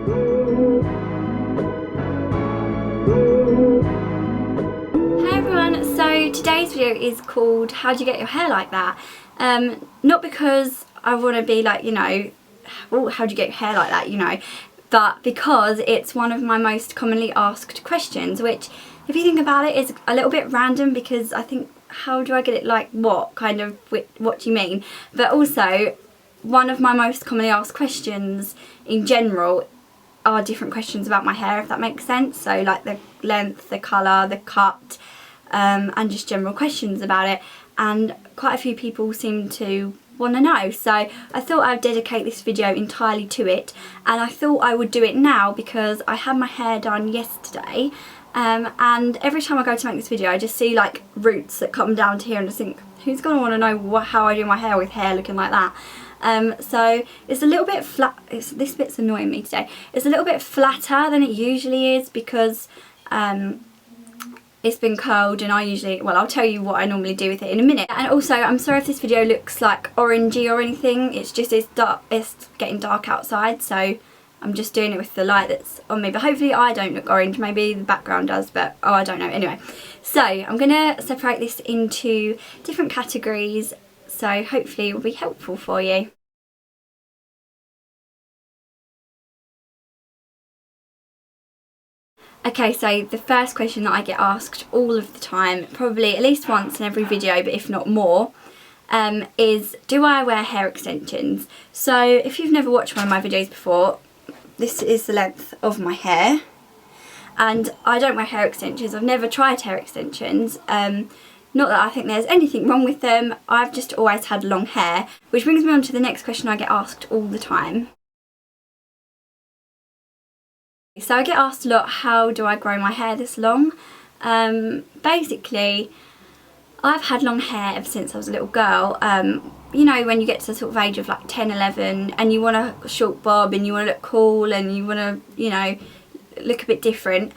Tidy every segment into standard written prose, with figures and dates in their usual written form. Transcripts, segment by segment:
Hey everyone, so today's video is called How Do You Get Your Hair Like That? Not because I want to be like, you know, oh, how do you get your hair like that, you know, but because it's one of my most commonly asked questions, which if you think about it is a little bit random, because I think, how do I get it like what, kind of, what do you mean? But also one of my most commonly asked questions in general are different questions about my hair, if that makes sense. So like the length, the colour, the cut, and just general questions about it, and quite a few people seem to want to know, so I thought I'd dedicate this video entirely to it. And I thought I would do it now because I had my hair done yesterday, and every time I go to make this video I just see like roots that come down to here and I think, who's going to want to know how I do my hair with hair looking like that? So it's a little bit flat. This bit's annoying me today. It's a little bit flatter than it usually is because it's been curled, and I usually, well, I'll tell you what I normally do with it in a minute. And also, I'm sorry if this video looks like orangey or anything. It's just, it's dark, it's getting dark outside, so I'm just doing it with the light that's on me. But hopefully I don't look orange. Maybe the background does, but oh, I don't know. Anyway, so I'm gonna separate this into different categories, so hopefully it will be helpful for you. Okay, so the first question that I get asked all of the time, probably at least once in every video, but if not more, is do I wear hair extensions? So if you've never watched one of my videos before, this is the length of my hair, and I don't wear hair extensions. I've never tried hair extensions. Not that I think there's anything wrong with them, I've just always had long hair, which brings me on to the next question I get asked all the time. So I get asked a lot, how do I grow my hair this long? Basically, I've had long hair ever since I was a little girl. You know, when you get to the sort of age of like 10, 11 and you want a short bob and you want to look cool and you want to, you know, look a bit different,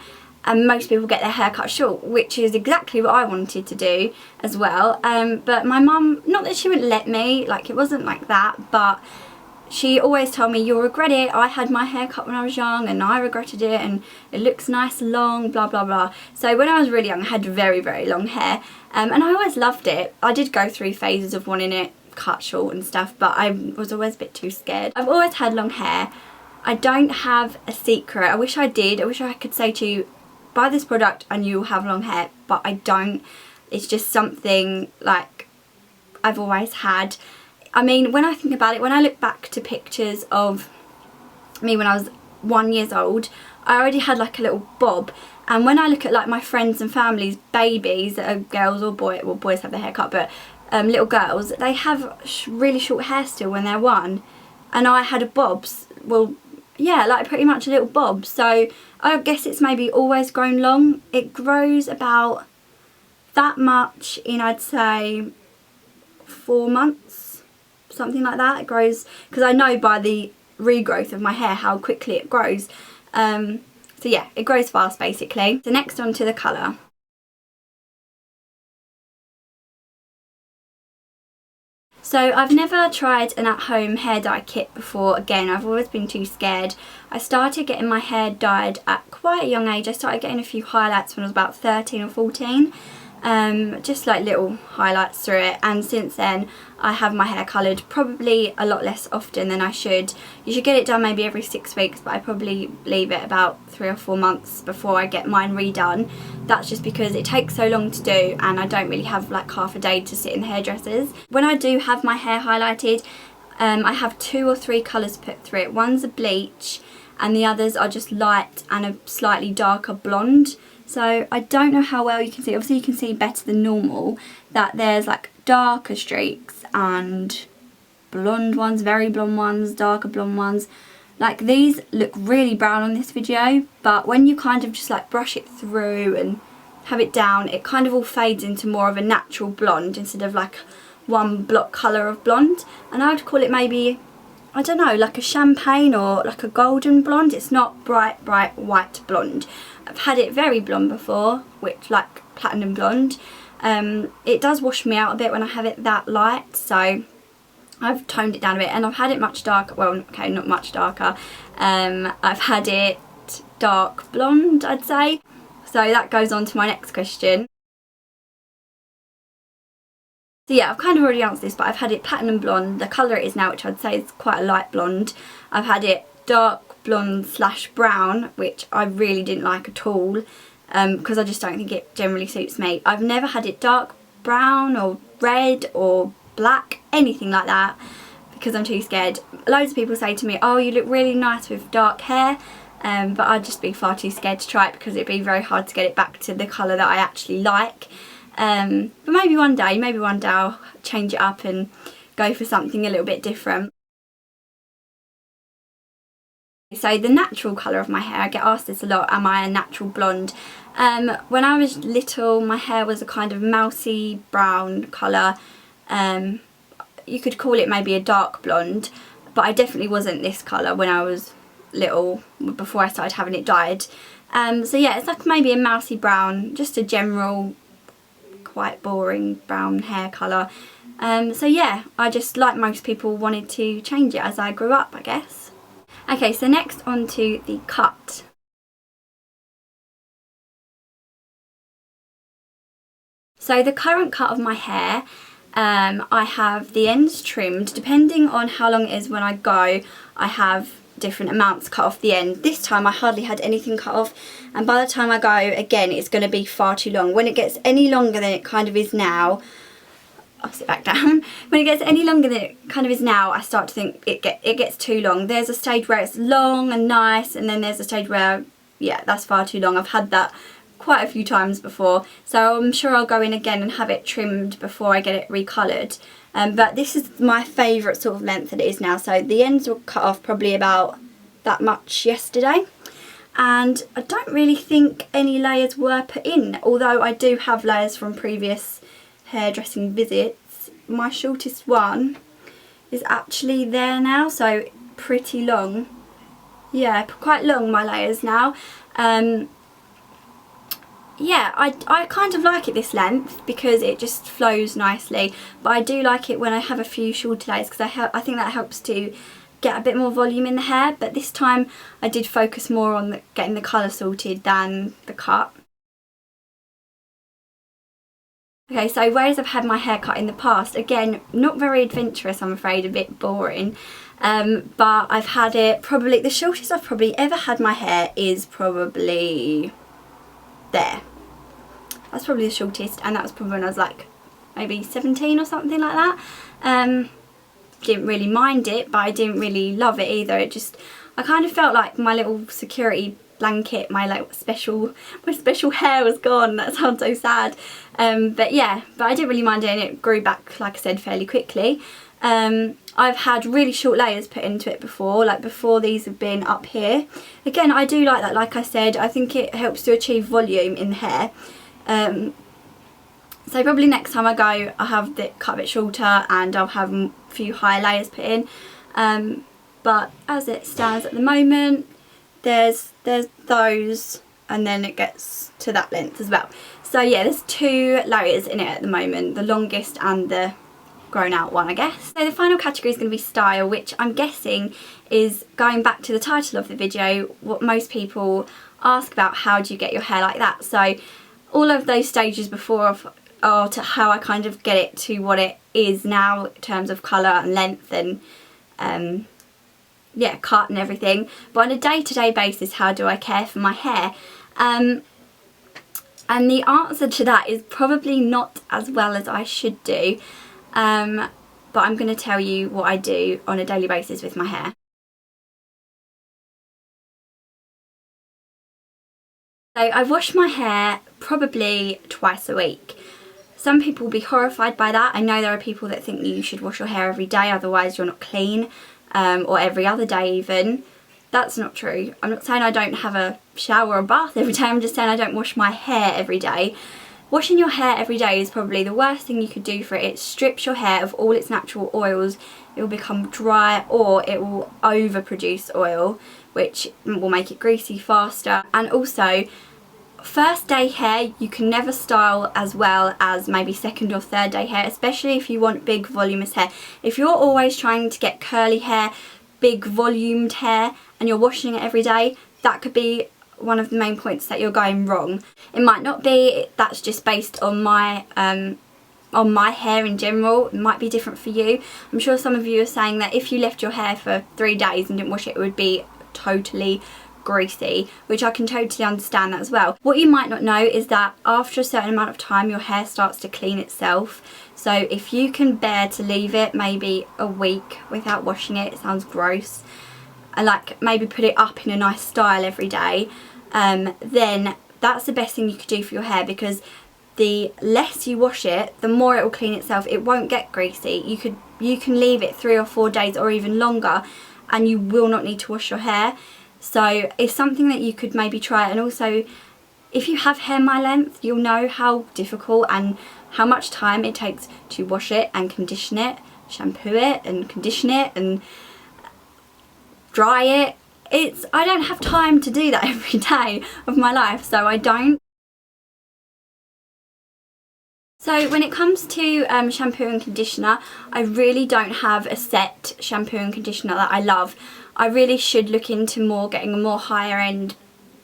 and most people get their hair cut short, which is exactly what I wanted to do as well. But my mum, not that she wouldn't let me, like it wasn't like that, but she always told me, you'll regret it. I had my hair cut when I was young and I regretted it, and it looks nice and long, blah blah blah. So when I was really young I had very, very long hair, and I always loved it. I did go through phases of wanting it cut short and stuff, but I was always a bit too scared. I've always had long hair. I don't have a secret. I wish I did. I wish I could say to you, buy this product and you'll have long hair, but I don't. It's just something like I've always had. I mean, when I think about it, when I look back to pictures of me when I was 1 year old, I already had like a little bob. And when I look at like my friends and family's babies that are girls or boys, well, boys have their hair cut, but little girls, they have really short hair still when they're 1. And I had a bob, well, yeah, like pretty much a little bob. So I guess it's maybe always grown long. It grows about that much in, I'd say, 4 months. Something like that. It grows, because I know by the regrowth of my hair how quickly it grows. So yeah, it grows fast basically. So next on to the colour. So I've never tried an at-home hair dye kit before. Again, I've always been too scared. I started getting my hair dyed at quite a young age. I started getting a few highlights when I was about 13 or 14. Just like little highlights through it, and since then I have my hair coloured probably a lot less often than I should. You should get it done maybe every 6 weeks, but I probably leave it about 3 or 4 months before I get mine redone. That's just because it takes so long to do and I don't really have like half a day to sit in the hairdressers. When I do have my hair highlighted, I have 2 or 3 colours put through it. One's a bleach and the others are just light and a slightly darker blonde. So I don't know how well you can see. Obviously you can see better than normal that there's like darker streaks and blonde ones, very blonde ones, darker blonde ones. Like these look really brown on this video, but when you kind of just like brush it through and have it down, it kind of all fades into more of a natural blonde instead of like one block colour of blonde. And I would call it maybe, I don't know, like a champagne or like a golden blonde. It's not bright white blonde. I've had it very blonde before, which like platinum blonde. It does wash me out a bit when I have it that light, so I've toned it down a bit, and I've had it much darker. Well, okay, not much darker. I've had it dark blonde, I'd say. So that goes on to my next question. So yeah, I've kind of already answered this, but I've had it platinum blonde, the colour it is now, which I'd say is quite a light blonde. I've had it dark blonde / brown, which I really didn't like at all, because I just don't think it generally suits me. I've never had it dark brown or red or black, anything like that, because I'm too scared. Loads of people say to me, oh, you look really nice with dark hair, but I'd just be far too scared to try it, because it'd be very hard to get it back to the colour that I actually like. But maybe one day I'll change it up and go for something a little bit different. So the natural colour of my hair, I get asked this a lot, am I a natural blonde? When I was little, my hair was a kind of mousy brown colour. You could call it maybe a dark blonde, but I definitely wasn't this colour when I was little, before I started having it dyed. So yeah, it's like maybe a mousy brown, just a general quite boring brown hair colour. So yeah, I just, like most people, wanted to change it as I grew up, I guess. Okay, so next on to the cut. So the current cut of my hair, I have the ends trimmed. Depending on how long it is when I go, I have different amounts cut off the end. This time I hardly had anything cut off, and by the time I go again, it's going to be far too long. When it gets any longer than it kind of is now, I'll sit back down. When it gets any longer than it kind of is now, I start to think it gets too long. There's a stage where it's long and nice, and then there's a stage where, yeah, that's far too long. I've had that quite a few times before, so I'm sure I'll go in again and have it trimmed before I get it recoloured. But this is my favourite sort of length that it is now. So the ends were cut off probably about that much yesterday, and I don't really think any layers were put in, although I do have layers from previous hairdressing visits. My shortest one is actually there now, so pretty long. Yeah, quite long, my layers now. Yeah, I kind of like it this length because it just flows nicely, but I do like it when I have a few shorter layers, because I think that helps to get a bit more volume in the hair. But this time I did focus more on getting the colour sorted than the cut. Okay, so whereas I've had my hair cut in the past, again, not very adventurous, I'm afraid, a bit boring, but I've had it probably, the shortest I've probably ever had my hair is probably there. That's probably the shortest, and that was probably when I was like maybe 17 or something like that. Didn't really mind it, but I didn't really love it either. It just, I kind of felt like my little security blanket, my special hair was gone. That sounds so sad. But yeah, but I didn't really mind it, and it grew back, like I said, fairly quickly. I've had really short layers put into it before, like before these have been up here. Again, I do like that. Like I said, I think it helps to achieve volume in the hair. So probably next time I go, I'll have it cut a bit shorter, and I'll have a few higher layers put in. But as it stands at the moment, there's those, and then it gets to that length as well. So yeah, there's 2 layers in it at the moment, the longest and the grown out one, I guess. So the final category is going to be style, which I'm guessing is, going back to the title of the video, what most people ask about: how do you get your hair like that? So all of those stages before are to how I kind of get it to what it is now in terms of colour and length and yeah, cut and everything. But on a day-to-day basis, how do I care for my hair? And the answer to that is probably not as well as I should do. But I'm going to tell you what I do on a daily basis with my hair. So I wash my hair probably twice a week. Some people will be horrified by that. I know there are people that think you should wash your hair every day, otherwise you're not clean, or every other day even. That's not true. I'm not saying I don't have a shower or bath every day, I'm just saying I don't wash my hair every day. Washing your hair every day is probably the worst thing you could do for it. It strips your hair of all its natural oils. It will become dry, or it will overproduce oil, which will make it greasy faster. And also, first day hair you can never style as well as maybe second or third day hair, especially if you want big voluminous hair. If you're always trying to get curly hair, big volumed hair, and you're washing it every day, that could be one of the main points that you're going wrong. It might not be, that's just based on my hair in general. It might be different for you. I'm sure some of you are saying that if you left your hair for 3 days and didn't wash it, it would be totally greasy, which I can totally understand that as well. What you might not know is that after a certain amount of time your hair starts to clean itself. So if you can bear to leave it maybe a week without washing it, it sounds gross, and like maybe put it up in a nice style every day, then that's the best thing you could do for your hair, because the less you wash it, the more it will clean itself. It won't get greasy. You can leave it 3 or 4 days or even longer and you will not need to wash your hair. So it's something that you could maybe try. And also, if you have hair my length, you'll know how difficult and how much time it takes to wash it and condition it, shampoo it and condition it and dry it. I don't have time to do that every day of my life, so I don't. So when it comes to shampoo and conditioner, I really don't have a set shampoo and conditioner that I love. I really should look into getting a more higher end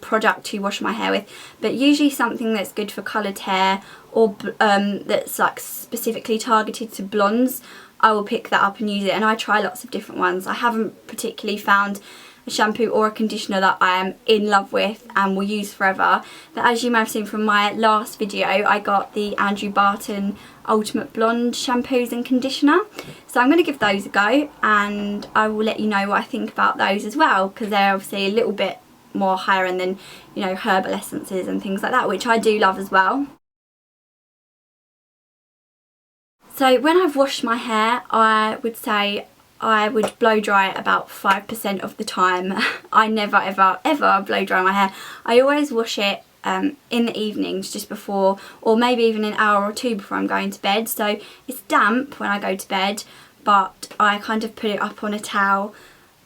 product to wash my hair with, but usually something that's good for coloured hair or that's like specifically targeted to blondes, I will pick that up and use it. And I try lots of different ones. I haven't particularly found a shampoo or a conditioner that I am in love with and will use forever, but as you may have seen from my last video, I got the Andrew Barton Ultimate Blonde shampoos and conditioner, so I'm going to give those a go and I will let you know what I think about those as well, because they're obviously a little bit more higher end than, you know, herbal essences and things like that, which I do love as well. So when I've washed my hair, I would say I would blow dry it about 5% of the time. I never ever blow dry my hair. I always wash it in the evenings just before, or maybe even an hour or 2 before I'm going to bed. So it's damp when I go to bed, but I kind of put it up on a towel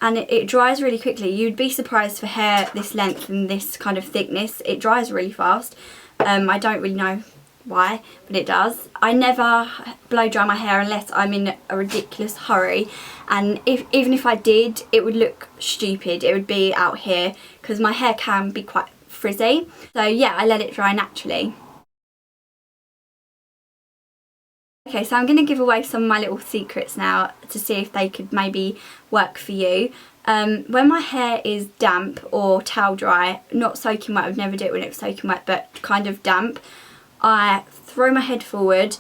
and it dries really quickly. You'd be surprised for hair this length and this kind of thickness. It dries really fast. I don't really know why, but it does. I never blow dry my hair unless I'm in a ridiculous hurry, and even if I did, it would look stupid. It would be out here because my hair can be quite frizzy. So yeah, I let it dry naturally. Okay, so I'm going to give away some of my little secrets now to see if they could maybe work for you. When my hair is damp or towel dry, not soaking wet, I would never do it when it was soaking wet, but kind of damp, I throw my head forward,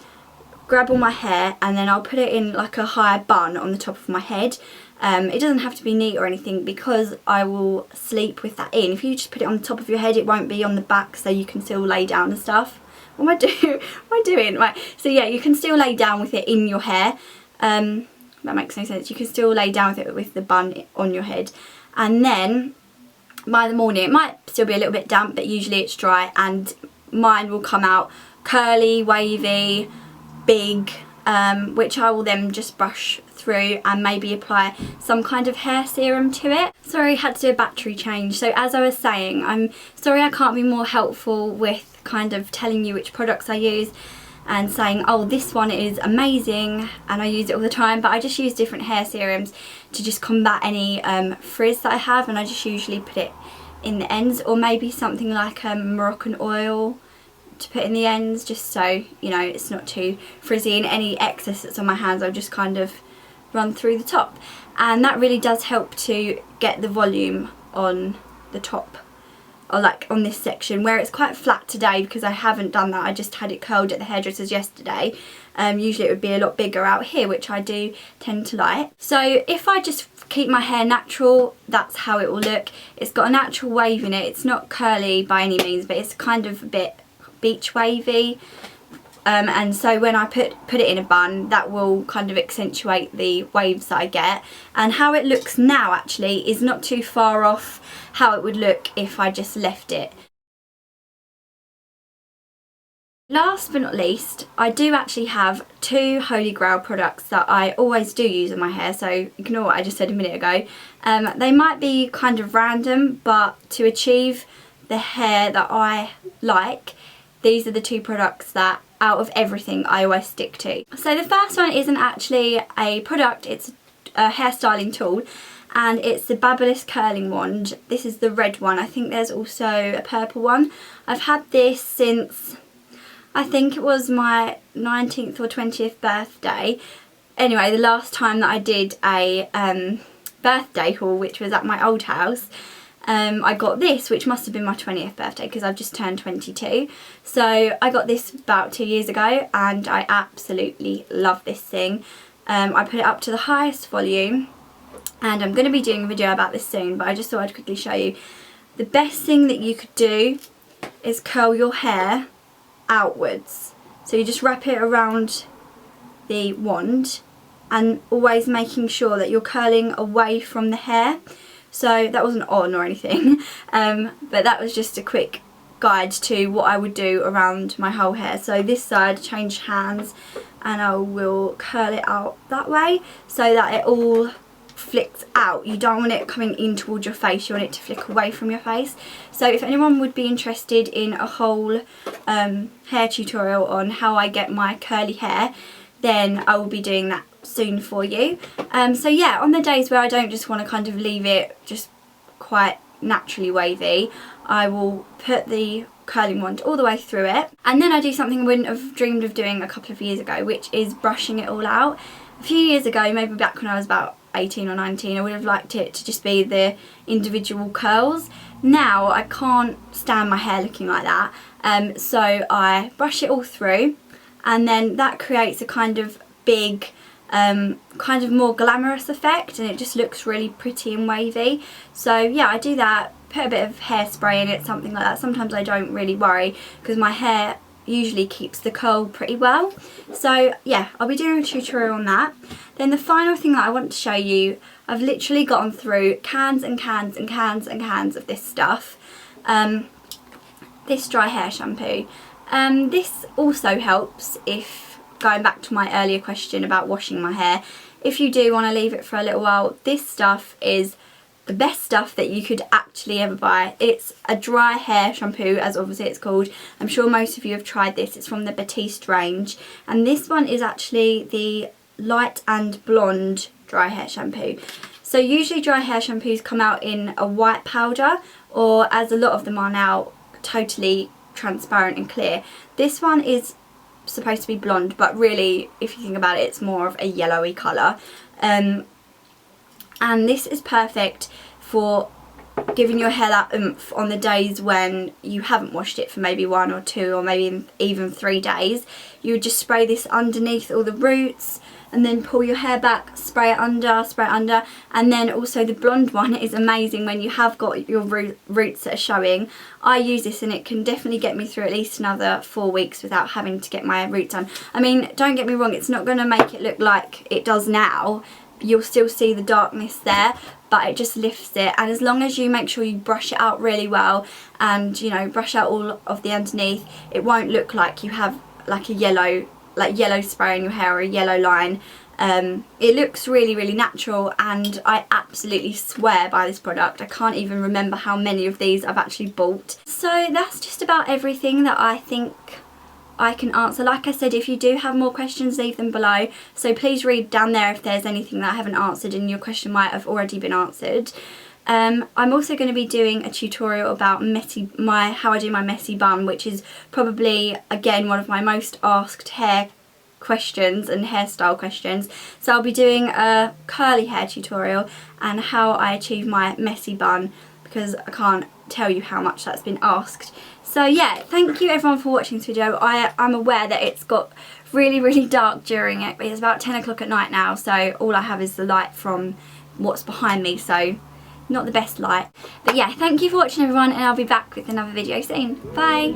grab all my hair, and then I'll put it in like a high bun on the top of my head. It doesn't have to be neat or anything because I will sleep with that in. If you just put it on the top of your head, it won't be on the back, so you can still lay down and stuff. What am I doing? Right, so yeah, you can still lay down with it in your hair. That makes no sense. You can still lay down with it with the bun on your head. And then by the morning, it might still be a little bit damp, but usually it's dry, and mine will come out curly, wavy, big, which I will then just brush through and maybe apply some kind of hair serum to it. Sorry, I had to do a battery change. So as I was saying, I'm sorry I can't be more helpful with kind of telling you which products I use and saying, oh, this one is amazing and I use it all the time, but I just use different hair serums to just combat any frizz that I have, and I just usually put it in the ends, or maybe something like Moroccan oil to put in the ends, just so, you know, it's not too frizzy, and any excess that's on my hands I'll just kind of run through the top, and that really does help to get the volume on the top, or like on this section where it's quite flat today because I haven't done that. I just had it curled at the hairdresser's yesterday. Usually it would be a lot bigger out here, which I do tend to like. So if I just keep my hair natural, that's how it will look. It's got a natural wave in it. It's not curly by any means, but it's kind of a bit beach wavy. And so when I put it in a bun, that will kind of accentuate the waves that I get. And how it looks now actually is not too far off how it would look if I just left it. Last but not least, I do actually have 2 Holy Grail products that I always do use on my hair, so ignore what I just said a minute ago. They might be kind of random, but to achieve the hair that I like, these are the two products that out of everything I always stick to. So the first one isn't actually a product, it's a hairstyling tool, and it's the Babyliss curling wand. This is the red one. I think there's also a purple one. I've had this since, I think it was my 19th or 20th birthday. Anyway, the last time that I did a birthday haul, which was at my old house, I got this, which must have been my 20th birthday because I've just turned 22. So I got this about 2 years ago and I absolutely love this thing. I put it up to the highest volume, and I'm going to be doing a video about this soon, but I just thought I'd quickly show you. The best thing that you could do is curl your hair outwards. So you just wrap it around the wand and always making sure that you're curling away from the hair. So that wasn't on or anything, but that was just a quick guide to what I would do around my whole hair. So this side, change hands, and I will curl it out that way so that it all flicks out. You don't want it coming in towards your face, you want it to flick away from your face. So if anyone would be interested in a whole hair tutorial on how I get my curly hair, then I will be doing that soon for you. So yeah, on the days where I don't just want to kind of leave it just quite naturally wavy, I will put the curling wand all the way through it, and then I do something I wouldn't have dreamed of doing a couple of years ago, which is brushing it all out. A few years ago, maybe back when I was about 18 or 19, I would have liked it to just be the individual curls. Now I can't stand my hair looking like that, so I brush it all through, and then that creates a kind of big, kind of more glamorous effect, and it just looks really pretty and wavy. So yeah, I do that, put a bit of hairspray in it, something like that. Sometimes I don't really worry because my hair usually keeps the curl pretty well. So yeah, I'll be doing a tutorial on that. Then the final thing that I want to show you, I've literally gotten through cans and cans and cans and cans of this stuff. This dry hair shampoo. This also helps, if going back to my earlier question about washing my hair, if you do want to leave it for a little while, this stuff is the best stuff that you could actually ever buy. It's a dry hair shampoo, as obviously it's called. I'm sure most of you have tried this. It's from the Batiste range, and this one is actually the light and blonde dry hair shampoo. So usually dry hair shampoos come out in a white powder, or as a lot of them are now, totally transparent and clear. This one is supposed to be blonde, but really, if you think about it, it's more of a yellowy colour. And this is perfect for giving your hair that oomph on the days when you haven't washed it for maybe 1 or 2 or maybe even 3 days. You would just spray this underneath all the roots and then pull your hair back, spray it under, and then also the blonde one is amazing when you have got your roots that are showing. I use this and it can definitely get me through at least another 4 weeks without having to get my roots done. I mean, don't get me wrong, it's not going to make it look like it does now. You'll still see the darkness there, but it just lifts it, and as long as you make sure you brush it out really well and, you know, brush out all of the underneath, it won't look like you have like a yellow spray in your hair or a yellow line. It looks really, really natural, and I absolutely swear by this product. I can't even remember how many of these I've actually bought. So that's just about everything that I think I can answer. Like I said, if you do have more questions, leave them below. So please read down there if there's anything that I haven't answered and your question might have already been answered. I'm also going to be doing a tutorial about how I do my messy bun, which is probably, again, one of my most asked hair questions and hairstyle questions. So I'll be doing a curly hair tutorial and how I achieve my messy bun, because I can't tell you how much that's been asked. So yeah, thank you everyone for watching this video. I'm aware that it's got really, really dark during it, but it's about 10 o'clock at night now, so all I have is the light from what's behind me, so not the best light. But yeah, thank you for watching everyone, and I'll be back with another video soon. Bye!